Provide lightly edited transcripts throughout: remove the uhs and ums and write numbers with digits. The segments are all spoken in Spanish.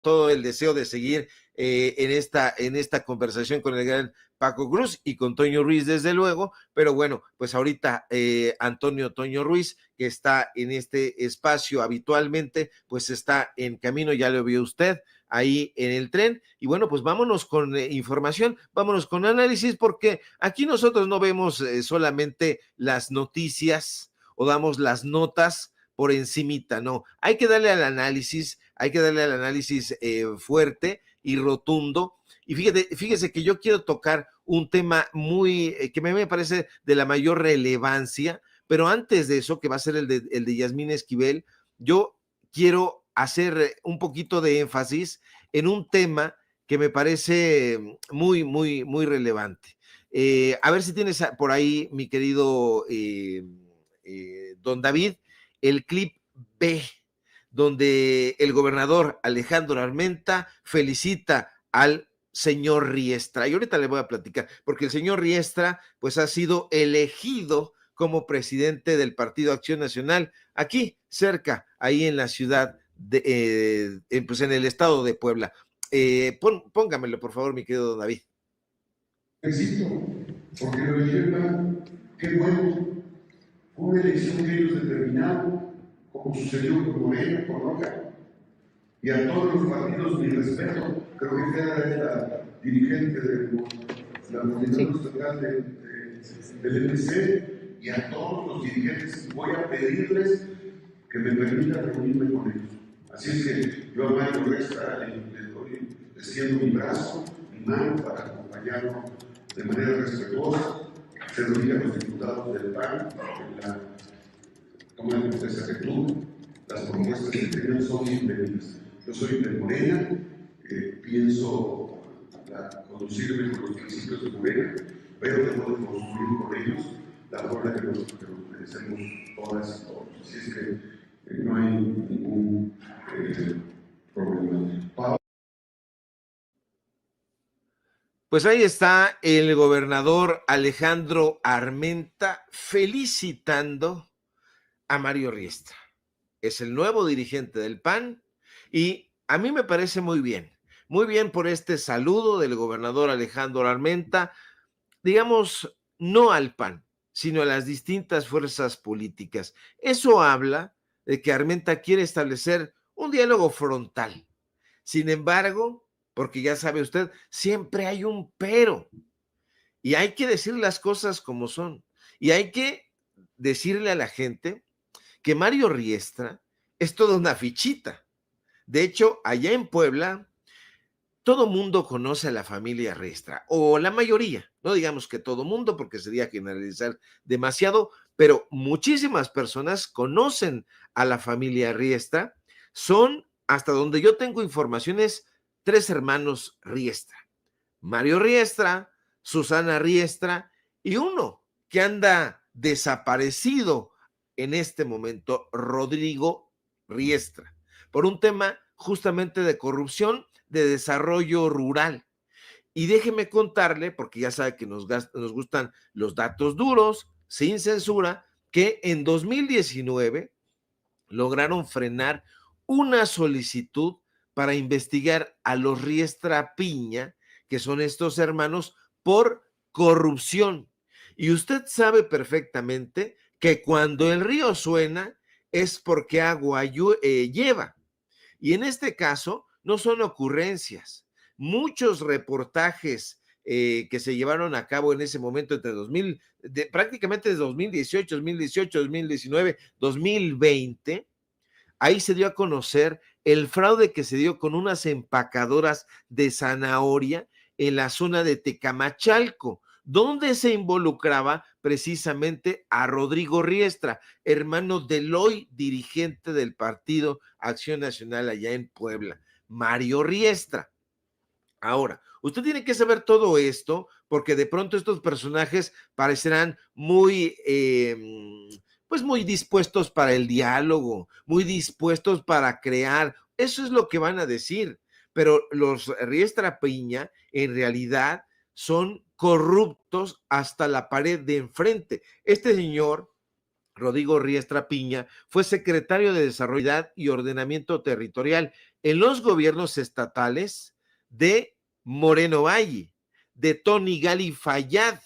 todo el deseo de seguir en esta conversación con el gran Paco Cruz y con Toño Ruiz, desde luego, pero bueno, pues ahorita Antonio Toño Ruiz, que está en este espacio habitualmente, pues está en camino, ya lo vio usted ahí en el tren, y bueno, pues vámonos con información, vámonos con análisis, porque aquí nosotros no vemos solamente las noticias o damos las notas por encimita, no, hay que darle al análisis fuerte y rotundo. Y fíjese que yo quiero tocar un tema muy, que me parece de la mayor relevancia, pero antes de eso, que va a ser el de Yasmín Esquivel, yo quiero hacer un poquito de énfasis en un tema que me parece muy, muy, muy relevante. A ver si tienes por ahí, mi querido don David, el clip B, donde el gobernador Alejandro Armenta felicita al señor Riestra. Y ahorita le voy a platicar, porque el señor Riestra pues ha sido elegido como presidente del Partido Acción Nacional, aquí cerca, ahí en la ciudad, pues en el estado de Puebla. Póngamelo, por favor, mi querido David. Éxito, porque lo eligieron, qué bueno, fue una elección que ellos determinaron, como sucedió con Morena, con Roca, y a todos los partidos mi respeto. Creo que queda la dirigente de la Movimiento Nacional del MC, y a todos los dirigentes voy a pedirles que me permitan reunirme con ellos. Así es que yo a Mario Riestra le extiendo mi brazo, mi mano para acompañarlo de manera respetuosa. Se lo diga a los diputados del PAN, en la Cámara de Secretaría, las propuestas que tengan son bienvenidas. Yo soy de Morena, pienso conducirme con los principios de Morena, pero debo de construir con ellos la forma que nos merecemos todas y todos. Así es que no hay ningún problema. Pues ahí está el gobernador Alejandro Armenta felicitando a Mario Riestra. Es el nuevo dirigente del PAN y a mí me parece muy bien por este saludo del gobernador Alejandro Armenta, digamos, no al PAN, sino a las distintas fuerzas políticas. Eso habla de que Armenta quiere establecer un diálogo frontal. Sin embargo, porque ya sabe usted, siempre hay un pero. Y hay que decir las cosas como son. Y hay que decirle a la gente que Mario Riestra es toda una fichita. De hecho, allá en Puebla, todo mundo conoce a la familia Riestra, o la mayoría, no digamos que todo mundo, porque sería generalizar demasiado, pero muchísimas personas conocen a la familia Riestra. Son, hasta donde yo tengo informaciones, 3 hermanos Riestra. Mario Riestra, Susana Riestra y uno que anda desaparecido en este momento, Rodrigo Riestra, por un tema justamente de corrupción, de desarrollo rural. Y déjeme contarle, porque ya sabe que nos gustan los datos duros, sin censura, que en 2019 lograron frenar una solicitud para investigar a los Riestra Piña, que son estos hermanos, por corrupción. Y usted sabe perfectamente que cuando el río suena es porque agua lleva. Y en este caso no son ocurrencias. Muchos reportajes que se llevaron a cabo en ese momento entre prácticamente desde 2018, 2019, 2020, ahí se dio a conocer el fraude que se dio con unas empacadoras de zanahoria en la zona de Tecamachalco, donde se involucraba precisamente a Rodrigo Riestra, hermano del hoy dirigente del Partido Acción Nacional allá en Puebla, Mario Riestra. Ahora, usted tiene que saber todo esto porque de pronto estos personajes parecerán muy, pues muy dispuestos para el diálogo, muy dispuestos para crear. Eso es lo que van a decir. Pero los Riestra Piña en realidad son corruptos hasta la pared de enfrente. Este señor Rodrigo Riestra Piña fue secretario de Desarrollo y Ordenamiento Territorial en los gobiernos estatales de Moreno Valle, de Tony Gali Fayad,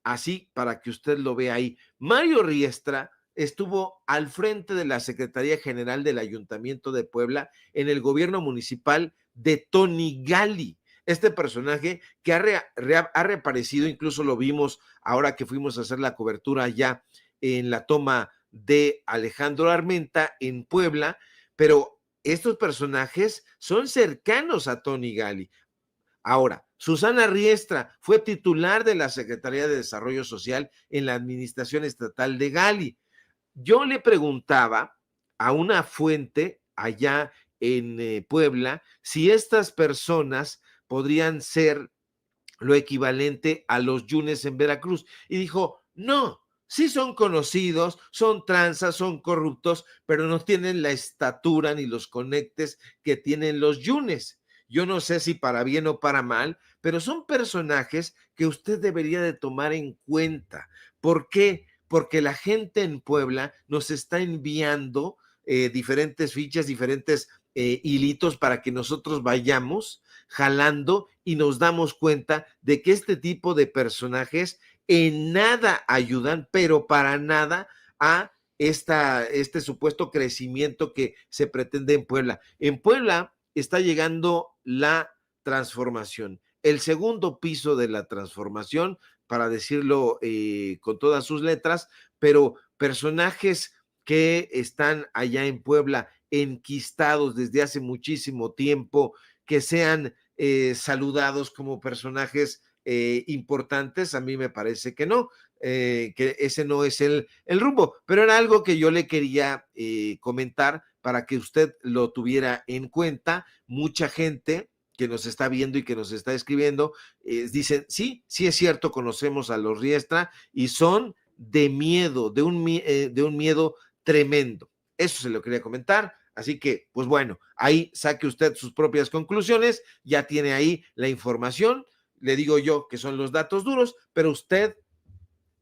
así para que usted lo vea ahí. Mario Riestra estuvo al frente de la Secretaría General del Ayuntamiento de Puebla en el gobierno municipal de Tony Gali. Este personaje que ha reaparecido, incluso lo vimos ahora que fuimos a hacer la cobertura allá en la toma de Alejandro Armenta en Puebla, pero estos personajes son cercanos a Tony Gali. Ahora, Susana Riestra fue titular de la Secretaría de Desarrollo Social en la Administración Estatal de Gali. Yo le preguntaba a una fuente allá en Puebla si estas personas podrían ser lo equivalente a los yunes en Veracruz. Y dijo, no, sí son conocidos, son tranzas, son corruptos, pero no tienen la estatura ni los conectes que tienen los yunes. Yo no sé si para bien o para mal, pero son personajes que usted debería de tomar en cuenta. ¿Por qué? Porque la gente en Puebla nos está enviando diferentes fichas, diferentes hilitos para que nosotros vayamos jalando y nos damos cuenta de que este tipo de personajes en nada ayudan, pero para nada a este supuesto crecimiento que se pretende en Puebla. En Puebla está llegando la transformación, el segundo piso de la transformación, para decirlo con todas sus letras, pero personajes que están allá en Puebla enquistados desde hace muchísimo tiempo, que sean saludados como personajes importantes, a mí me parece que no, que ese no es el rumbo, pero era algo que yo le quería comentar para que usted lo tuviera en cuenta. Mucha gente que nos está viendo y que nos está escribiendo, dicen, sí, sí es cierto, conocemos a los Riestra y son de miedo, de un miedo tremendo. Eso se lo quería comentar. Así que, pues bueno, ahí saque usted sus propias conclusiones, ya tiene ahí la información, le digo yo que son los datos duros, pero usted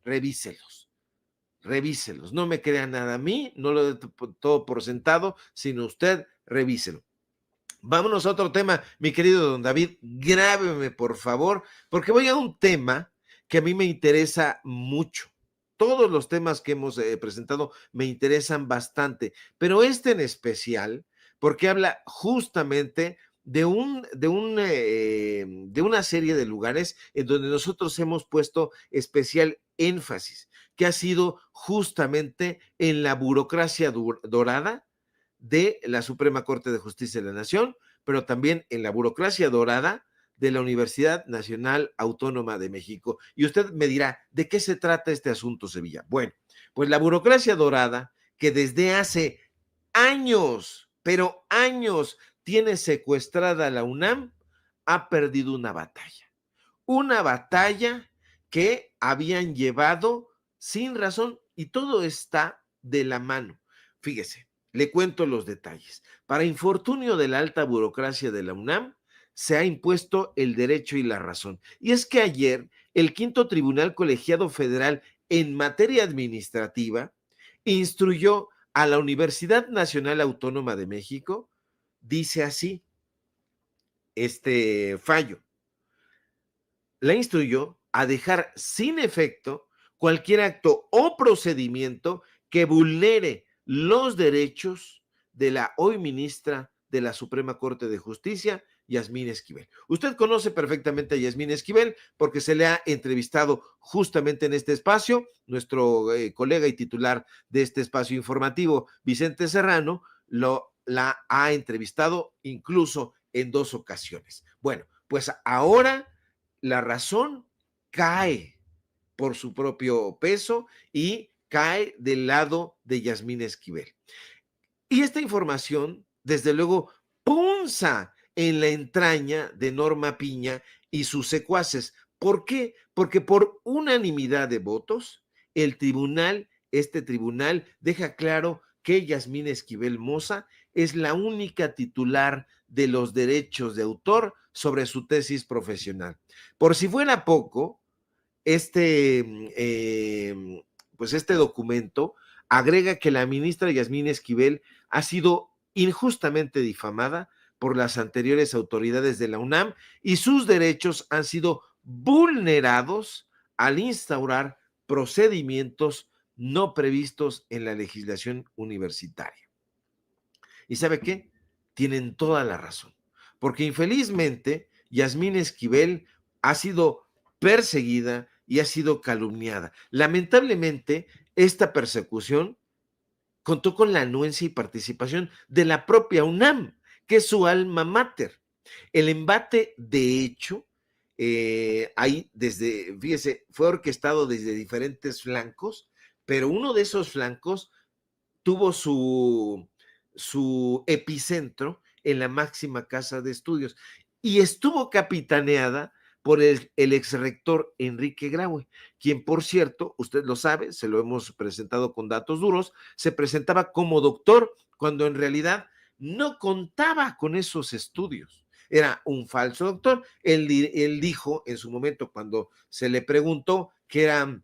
revíselos, revíselos, no me crea nada a mí, no lo dé todo por sentado, sino usted revíselo. Vámonos a otro tema, mi querido don David, grábeme por favor, porque voy a un tema que a mí me interesa mucho. Todos los temas que hemos presentado me interesan bastante, pero este en especial, porque habla justamente de una serie de lugares en donde nosotros hemos puesto especial énfasis, que ha sido justamente en la burocracia dorada de la Suprema Corte de Justicia de la Nación, pero también en la burocracia dorada de la Universidad Nacional Autónoma de México. Y usted me dirá, ¿de qué se trata este asunto, Sevilla? Bueno, pues la burocracia dorada, que desde hace años, pero años, tiene secuestrada a la UNAM, ha perdido una batalla que habían llevado sin razón, y todo está de la mano. Fíjese, le cuento los detalles. Para infortunio de la alta burocracia de la UNAM, se ha impuesto el derecho y la razón. Y es que ayer el quinto Tribunal Colegiado Federal en materia administrativa instruyó a la Universidad Nacional Autónoma de México, dice así este fallo, la instruyó a dejar sin efecto cualquier acto o procedimiento que vulnere los derechos de la hoy ministra de la Suprema Corte de Justicia, Yasmín Esquivel. Usted conoce perfectamente a Yasmín Esquivel porque se le ha entrevistado justamente en este espacio. Nuestro colega y titular de este espacio informativo, Vicente Serrano, la ha entrevistado incluso en 2 ocasiones. Bueno, pues ahora la razón cae por su propio peso y cae del lado de Yasmín Esquivel. Y esta información, desde luego, punza en la entraña de Norma Piña y sus secuaces. ¿Por qué? Porque por unanimidad de votos, este tribunal deja claro que Yasmín Esquivel Moza es la única titular de los derechos de autor sobre su tesis profesional. Por si fuera poco, este documento agrega que la ministra Yasmín Esquivel ha sido injustamente difamada por las anteriores autoridades de la UNAM y sus derechos han sido vulnerados al instaurar procedimientos no previstos en la legislación universitaria. ¿Y sabe qué? Tienen toda la razón, porque infelizmente Yasmín Esquivel ha sido perseguida y ha sido calumniada. Lamentablemente, esta persecución contó con la anuencia y participación de la propia UNAM, que es su alma mater. El embate, de hecho, ahí desde, fíjese, fue orquestado desde diferentes flancos, pero uno de esos flancos tuvo su epicentro en la máxima casa de estudios y estuvo capitaneada por el exrector Enrique Graue, quien, por cierto, usted lo sabe, se lo hemos presentado con datos duros, se presentaba como doctor cuando en realidad no contaba con esos estudios. Era un falso doctor. Él dijo en su momento, cuando se le preguntó, que era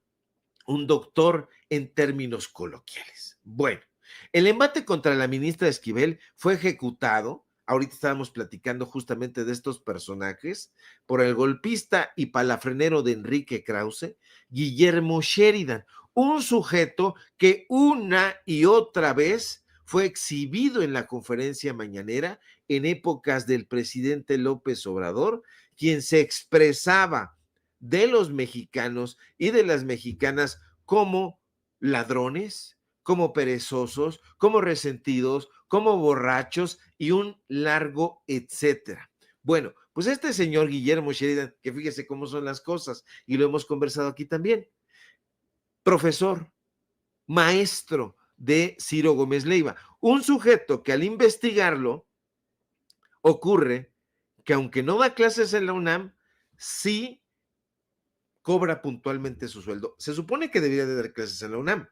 un doctor en términos coloquiales. Bueno, el embate contra la ministra Esquivel fue ejecutado, ahorita estábamos platicando justamente de estos personajes, por el golpista y palafrenero de Enrique Krause, Guillermo Sheridan, un sujeto que una y otra vez fue exhibido en la conferencia mañanera en épocas del presidente López Obrador, quien se expresaba de los mexicanos y de las mexicanas como ladrones, como perezosos, como resentidos, como borrachos y un largo etcétera. Bueno, pues este señor Guillermo Sheridan, que fíjese cómo son las cosas, y lo hemos conversado aquí también, profesor, maestro de Ciro Gómez Leiva, un sujeto que al investigarlo ocurre que aunque no da clases en la UNAM, sí cobra puntualmente su sueldo. Se supone que debería de dar clases en la UNAM.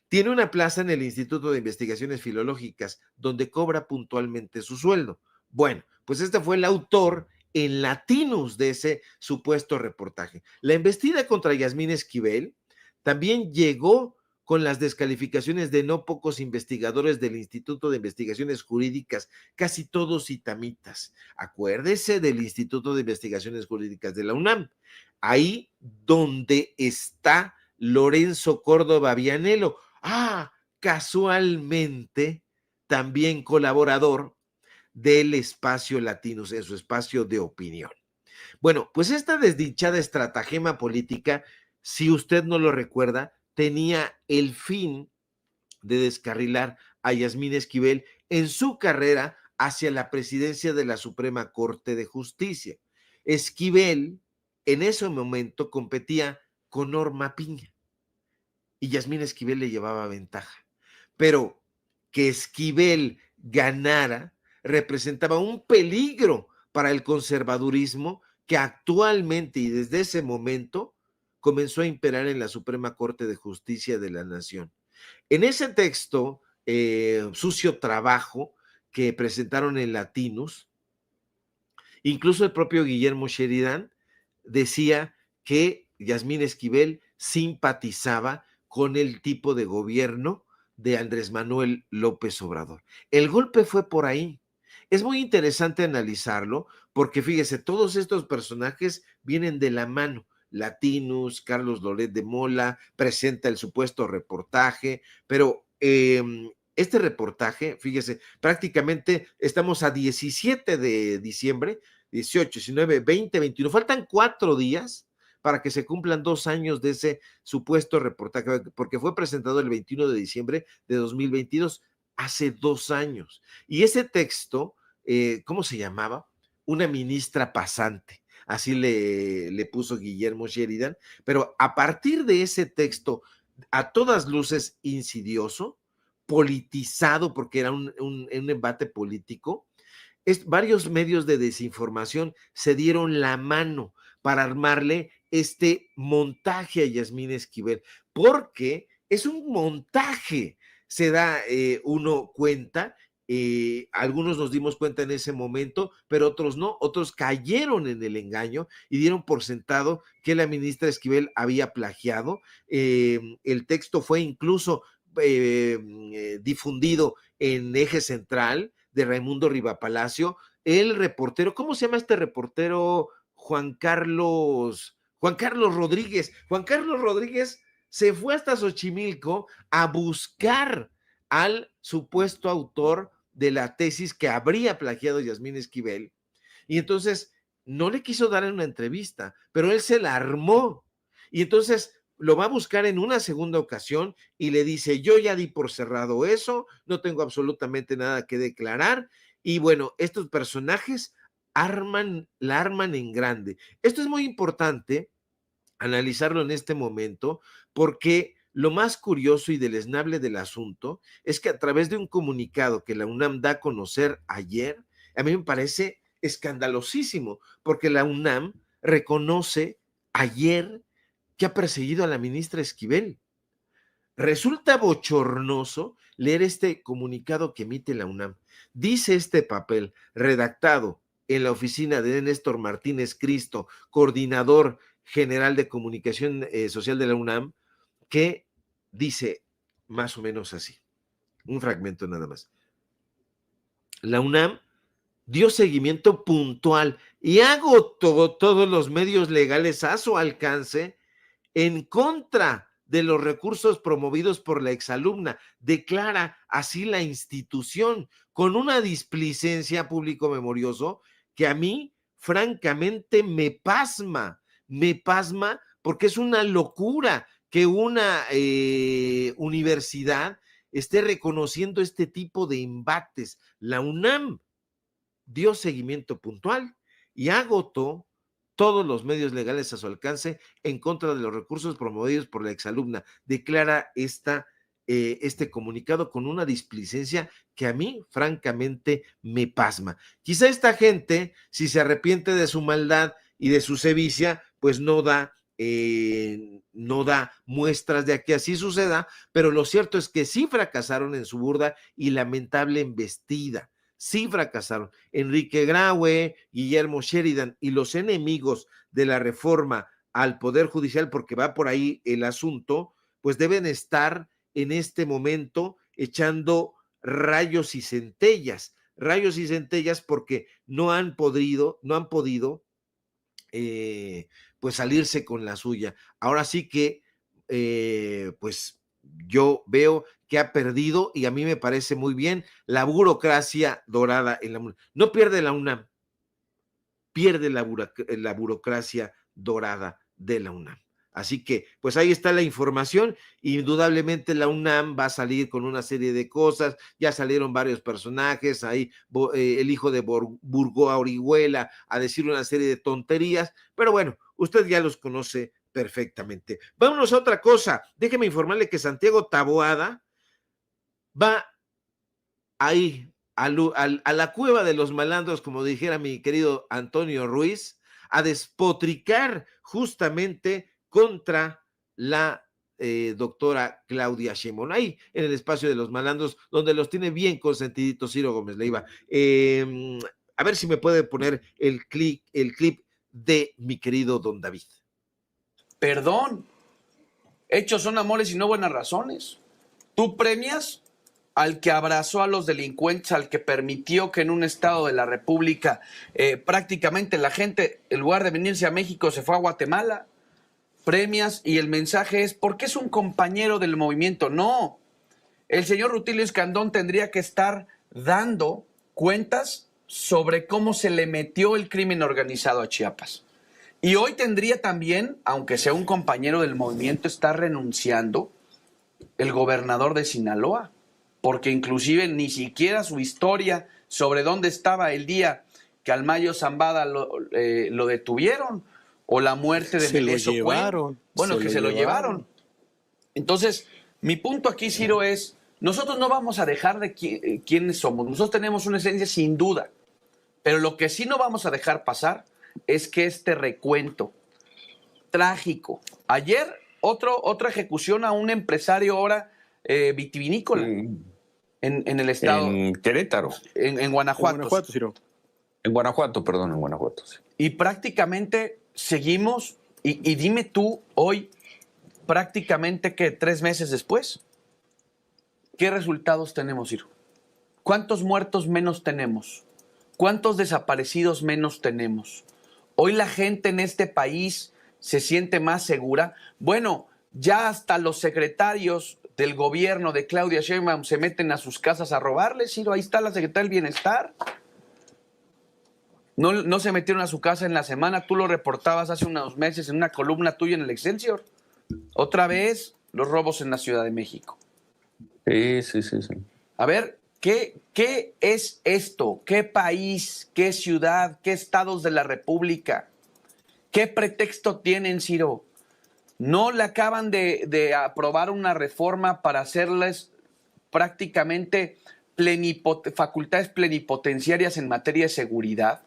Tiene una plaza en el Instituto de Investigaciones Filológicas, donde cobra puntualmente su sueldo. Bueno, pues este fue el autor en Latinus de ese supuesto reportaje. La embestida contra Yasmín Esquivel también llegó con las descalificaciones de no pocos investigadores del Instituto de Investigaciones Jurídicas, casi todos itamitas. Acuérdese del Instituto de Investigaciones Jurídicas de la UNAM, ahí donde está Lorenzo Córdoba Vianello. Casualmente, también colaborador del Espacio Latinos, en su espacio de opinión. Bueno, pues esta desdichada estratagema política, si usted no lo recuerda, tenía el fin de descarrilar a Yasmín Esquivel en su carrera hacia la presidencia de la Suprema Corte de Justicia. Esquivel en ese momento competía con Norma Piña y Yasmín Esquivel le llevaba ventaja. Pero que Esquivel ganara representaba un peligro para el conservadurismo que actualmente y desde ese momento comenzó a imperar en la Suprema Corte de Justicia de la Nación. En ese texto, sucio trabajo que presentaron en Latinus, incluso el propio Guillermo Sheridan decía que Yasmín Esquivel simpatizaba con el tipo de gobierno de Andrés Manuel López Obrador. El golpe fue por ahí. Es muy interesante analizarlo porque fíjese, todos estos personajes vienen de la mano. Latinus, Carlos Loret de Mola, presenta el supuesto reportaje, pero este reportaje, fíjese, prácticamente estamos a 17 de diciembre, 18, 19, 20, 21, faltan 4 días para que se cumplan 2 años de ese supuesto reportaje, porque fue presentado el 21 de diciembre de 2022, hace 2 años. Y ese texto, ¿cómo se llamaba? Una ministra pasante, así le puso Guillermo Sheridan, pero a partir de ese texto, a todas luces insidioso, politizado, porque era un embate político, varios medios de desinformación se dieron la mano para armarle este montaje a Yasmín Esquivel, porque es un montaje, se da uno cuenta, algunos nos dimos cuenta en ese momento, pero otros no, otros cayeron en el engaño y dieron por sentado que la ministra Esquivel había plagiado. El texto fue incluso difundido en Eje Central de Raimundo Rivapalacio, el reportero, ¿cómo se llama este reportero? Juan Carlos Rodríguez. Juan Carlos Rodríguez se fue hasta Xochimilco a buscar al supuesto autor de la tesis que habría plagiado Yasmín Esquivel, y entonces no le quiso dar en una entrevista, pero él se la armó, y entonces lo va a buscar en una segunda ocasión y le dice: yo ya di por cerrado eso, no tengo absolutamente nada que declarar, y bueno, estos personajes la arman en grande. Esto es muy importante analizarlo en este momento, porque lo más curioso y deleznable del asunto es que a través de un comunicado que la UNAM da a conocer ayer, a mí me parece escandalosísimo, porque la UNAM reconoce ayer que ha perseguido a la ministra Esquivel. Resulta bochornoso leer este comunicado que emite la UNAM. Dice este papel, redactado en la oficina de Néstor Martínez Cristo, coordinador general de comunicación social de la UNAM, que dice más o menos así, un fragmento nada más. La UNAM dio seguimiento puntual y agotó todos los medios legales a su alcance en contra de los recursos promovidos por la exalumna, declara así la institución, con una displicencia, público memorioso, que a mí francamente me pasma porque es una locura que una universidad esté reconociendo este tipo de embates. La UNAM dio seguimiento puntual y agotó todos los medios legales a su alcance en contra de los recursos promovidos por la exalumna. Declara este comunicado con una displicencia que a mí, francamente, me pasma. Quizá esta gente, si se arrepiente de su maldad y de su sevicia, pues no da muestras de que así suceda, pero lo cierto es que sí fracasaron en su burda y lamentable embestida. Sí fracasaron. Enrique Graue, Guillermo Sheridan y los enemigos de la reforma al Poder Judicial, porque va por ahí el asunto, pues deben estar en este momento echando rayos y centellas porque no han podido pues salirse con la suya. Ahora sí que pues yo veo que ha perdido, y a mí me parece muy bien, la burocracia dorada en la UNAM. No pierde la UNAM, pierde la burocracia dorada de la UNAM. Así que, pues ahí está la información. Indudablemente la UNAM va a salir con una serie de cosas. Ya salieron varios personajes, ahí el hijo de Burgoa Orihuela a decir una serie de tonterías, pero bueno, usted ya los conoce perfectamente. Vámonos a otra cosa. Déjeme informarle que Santiago Taboada va ahí a la cueva de los malandros, como dijera mi querido Antonio Ruiz, a despotricar justamente contra la doctora Claudia Sheinbaum, ahí en el espacio de los malandros, donde los tiene bien consentiditos Ciro Gómez Leiva. A ver si me puede poner el clip de mi querido don David. Perdón, hechos son amores y no buenas razones. Tú premias al que abrazó a los delincuentes, al que permitió que en un estado de la República prácticamente la gente, en lugar de venirse a México, se fue a Guatemala. Premias y el mensaje es, ¿por qué es un compañero del movimiento? No, el señor Rutilio Escandón tendría que estar dando cuentas sobre cómo se le metió el crimen organizado a Chiapas. Y hoy tendría también, aunque sea un compañero del movimiento, estar renunciando el gobernador de Sinaloa, porque inclusive ni siquiera su historia sobre dónde estaba el día que al Mayo Zambada lo detuvieron, o la muerte de Meleso Cuen. Bueno, que se lo llevaron. Entonces, mi punto aquí, Ciro, es, nosotros no vamos a dejar de quiénes somos. Nosotros tenemos una esencia sin duda, pero lo que sí no vamos a dejar pasar es que este recuento trágico. Ayer, otra ejecución a un empresario ahora vitivinícola en el estado. En Querétaro. En Guanajuato. En Guanajuato, Ciro. En Guanajuato, perdón, en Guanajuato. Sí. Y prácticamente seguimos, y dime tú hoy, prácticamente que 3 meses después, ¿qué resultados tenemos, Ciro? ¿Cuántos muertos menos tenemos? ¿cuántos desaparecidos menos tenemos? Hoy la gente en este país se siente más segura. Bueno, ya hasta los secretarios del gobierno de Claudia Sheinbaum se meten a sus casas a robarles. Ciro, ahí está la secretaria del Bienestar. No se metieron a su casa en la semana. Tú lo reportabas hace unos meses en una columna tuya en el Excelsior. Otra vez los robos en la Ciudad de México. Sí. A ver, ¿qué es esto? ¿Qué país, qué ciudad, qué estados de la República? ¿Qué pretexto tienen, Ciro? ¿No le acaban de aprobar una reforma para hacerles prácticamente facultades plenipotenciarias en materia de seguridad?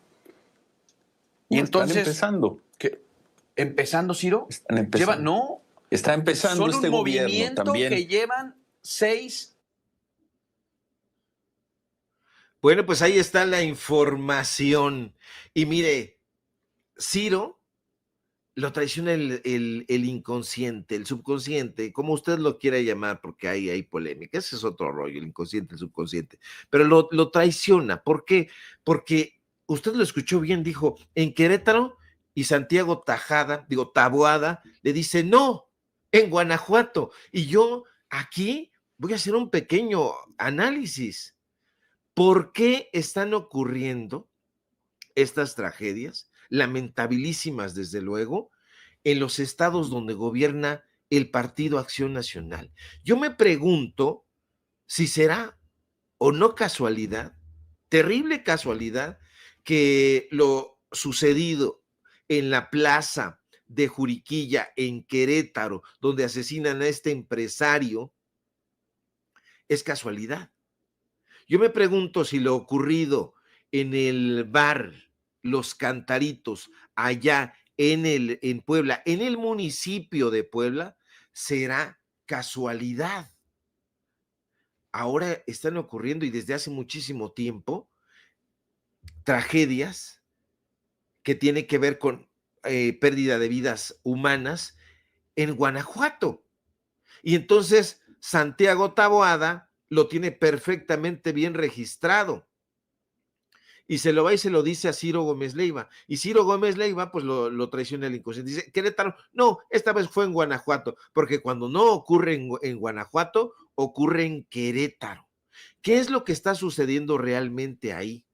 Y entonces, están empezando. ¿Empezando, Ciro? Están empezando. Está empezando son este un gobierno movimiento también. que llevan 6. Bueno, pues ahí está la información. Y mire, Ciro lo traiciona el inconsciente, el subconsciente, como usted lo quiera llamar, porque hay polémica. Ese es otro rollo, el inconsciente, el subconsciente. Pero lo traiciona. ¿Por qué? Porque usted lo escuchó bien, dijo, en Querétaro, y Santiago Taboada, le dice, no, en Guanajuato. Y yo aquí voy a hacer un pequeño análisis. ¿Por qué están ocurriendo estas tragedias, lamentabilísimas desde luego, en los estados donde gobierna el Partido Acción Nacional? Yo me pregunto si será o no casualidad, terrible casualidad, que lo sucedido en la plaza de Juriquilla, en Querétaro, donde asesinan a este empresario, es casualidad. Yo me pregunto si lo ocurrido en el bar Los Cantaritos, allá en Puebla, en el municipio de Puebla, será casualidad. Ahora están ocurriendo, y desde hace muchísimo tiempo, tragedias que tienen que ver con pérdida de vidas humanas en Guanajuato. Y entonces Santiago Taboada lo tiene perfectamente bien registrado. Y se lo va y se lo dice a Ciro Gómez Leiva. Y Ciro Gómez Leiva, pues lo traiciona el inconsciente. Dice, Querétaro, no, esta vez fue en Guanajuato, porque cuando no ocurre en Guanajuato, ocurre en Querétaro. ¿Qué es lo que está sucediendo realmente ahí?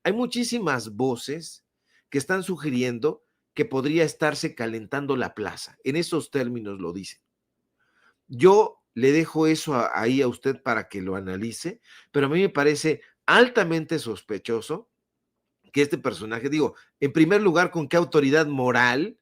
Hay muchísimas voces que están sugiriendo que podría estarse calentando la plaza. En esos términos lo dicen. Yo le dejo eso ahí a usted para que lo analice, pero a mí me parece altamente sospechoso que este personaje, digo, en primer lugar, ¿con qué autoridad moral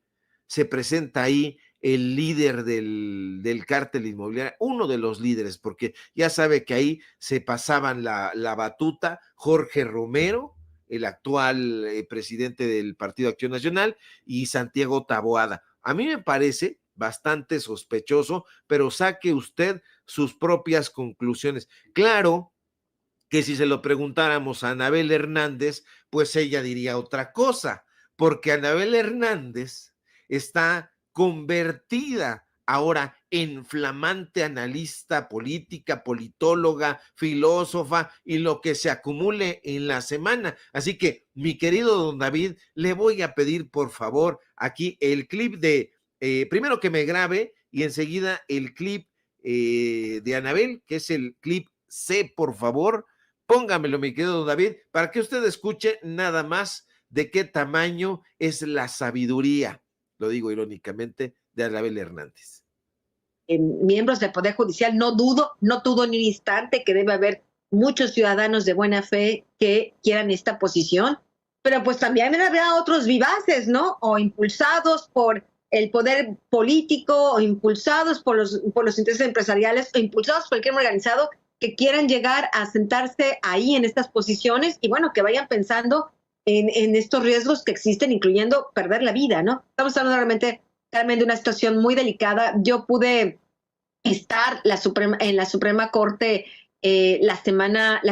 se presenta ahí el líder del cártel inmobiliario? Uno de los líderes, porque ya sabe que ahí se pasaban la batuta Jorge Romero, el actual presidente del Partido Acción Nacional, y Santiago Taboada. A mí me parece bastante sospechoso, pero saque usted sus propias conclusiones. Claro que si se lo preguntáramos a Anabel Hernández, pues ella diría otra cosa, porque Anabel Hernández está convertida ahora en flamante analista política, politóloga, filósofa y lo que se acumule en la semana. Así que, mi querido don David, le voy a pedir por favor aquí el clip de, primero que me grabe y enseguida el clip de Anabel, que es el clip C, por favor. Póngamelo, mi querido David, para que usted escuche nada más de qué tamaño es la sabiduría, lo digo irónicamente, de Anabel Hernández. Miembros del Poder Judicial, no dudo ni un instante que debe haber muchos ciudadanos de buena fe que quieran esta posición, pero pues también habrá otros vivaces, ¿no? O impulsados por el poder político, o impulsados por los intereses empresariales, o impulsados por el crimen organizado, que quieran llegar a sentarse ahí en estas posiciones y bueno, que vayan pensando en estos riesgos que existen, incluyendo perder la vida, ¿no? Estamos hablando realmente de una situación muy delicada. Yo pude estar en la Suprema Corte la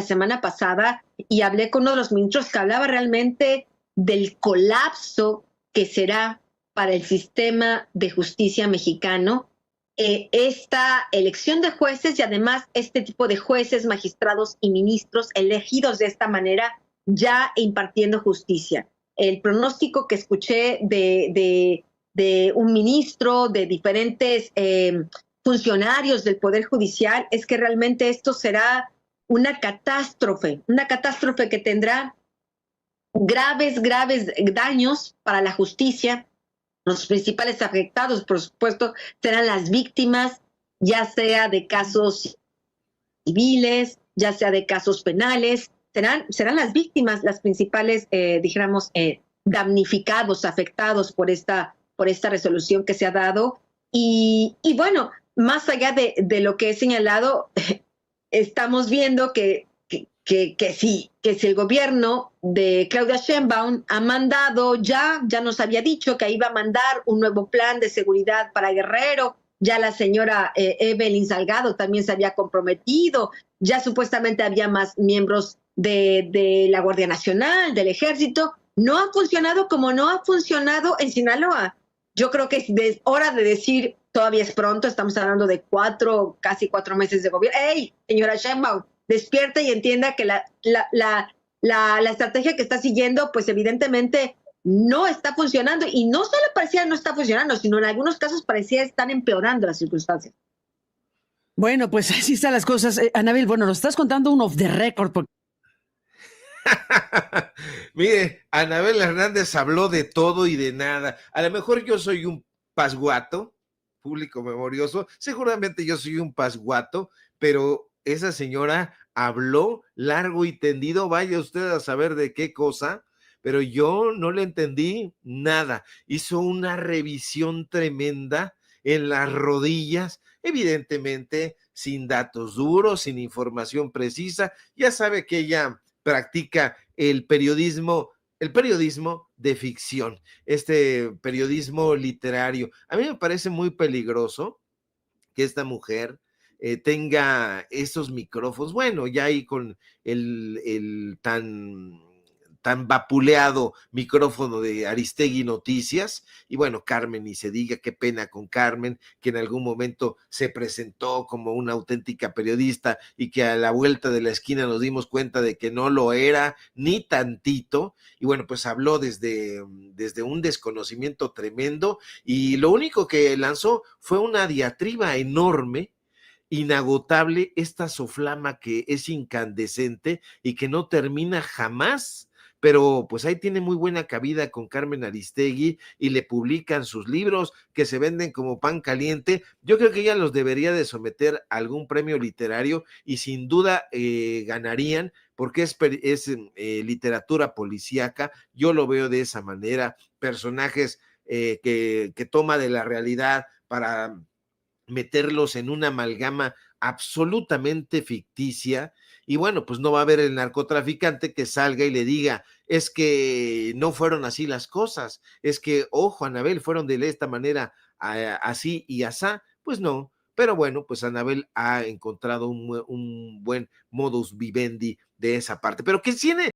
semana pasada y hablé con uno de los ministros que hablaba realmente del colapso que será para el sistema de justicia mexicano esta elección de jueces y además este tipo de jueces, magistrados y ministros elegidos de esta manera ya impartiendo justicia. El pronóstico que escuché de un ministro, de diferentes funcionarios del Poder Judicial, es que realmente esto será una catástrofe que tendrá graves daños para la justicia. Los principales afectados, por supuesto, serán las víctimas, ya sea de casos civiles, ya sea de casos penales, serán las víctimas las principales, dijéramos, damnificados, afectados por esta resolución que se ha dado. Y bueno, más allá de lo que he señalado, estamos viendo que si el gobierno de Claudia Sheinbaum ha mandado, ya nos había dicho que iba a mandar un nuevo plan de seguridad para Guerrero, ya la señora Evelyn Salgado también se había comprometido, ya supuestamente había más miembros de la Guardia Nacional, del Ejército. No ha funcionado como no ha funcionado en Sinaloa. Yo creo que es hora de decir, todavía es pronto, estamos hablando de casi 4 meses de gobierno. ¡Ey, señora Sheinbaum! Despierta y entienda que la estrategia que está siguiendo, pues evidentemente no está funcionando, y no solo parecía no está funcionando, sino en algunos casos parecía estar empeorando las circunstancias. Bueno, pues así están las cosas. Anabel, bueno, nos estás contando un off the record. Mire, Anabel Hernández habló de todo y de nada. A lo mejor yo soy un pasguato, público memorioso, seguramente yo soy un pasguato, pero esa señora habló largo y tendido, vaya usted a saber de qué cosa, pero yo no le entendí nada. Hizo una revisión tremenda en las rodillas, evidentemente sin datos duros, sin información precisa. Ya sabe que ella practica el periodismo de ficción, este periodismo literario. A mí me parece muy peligroso que esta mujer tenga esos micrófonos, bueno, ya ahí con el tan vapuleado micrófono de Aristegui Noticias, y bueno, Carmen, ni se diga, qué pena con Carmen, que en algún momento se presentó como una auténtica periodista y que a la vuelta de la esquina nos dimos cuenta de que no lo era, ni tantito, y bueno, pues habló desde un desconocimiento tremendo, y lo único que lanzó fue una diatriba enorme, inagotable, esta soflama que es incandescente y que no termina jamás. Pero pues ahí tiene muy buena cabida con Carmen Aristegui y le publican sus libros que se venden como pan caliente. Yo creo que ella los debería de someter a algún premio literario y sin duda ganarían, porque es literatura policíaca. Yo lo veo de esa manera, personajes que toma de la realidad para meterlos en una amalgama absolutamente ficticia. Y bueno, pues no va a haber el narcotraficante que salga y le diga, es que no fueron así las cosas, es que, ojo, Anabel, fueron de esta manera, así y asá. Pues no, pero bueno, pues Anabel ha encontrado un buen modus vivendi de esa parte. Pero que tiene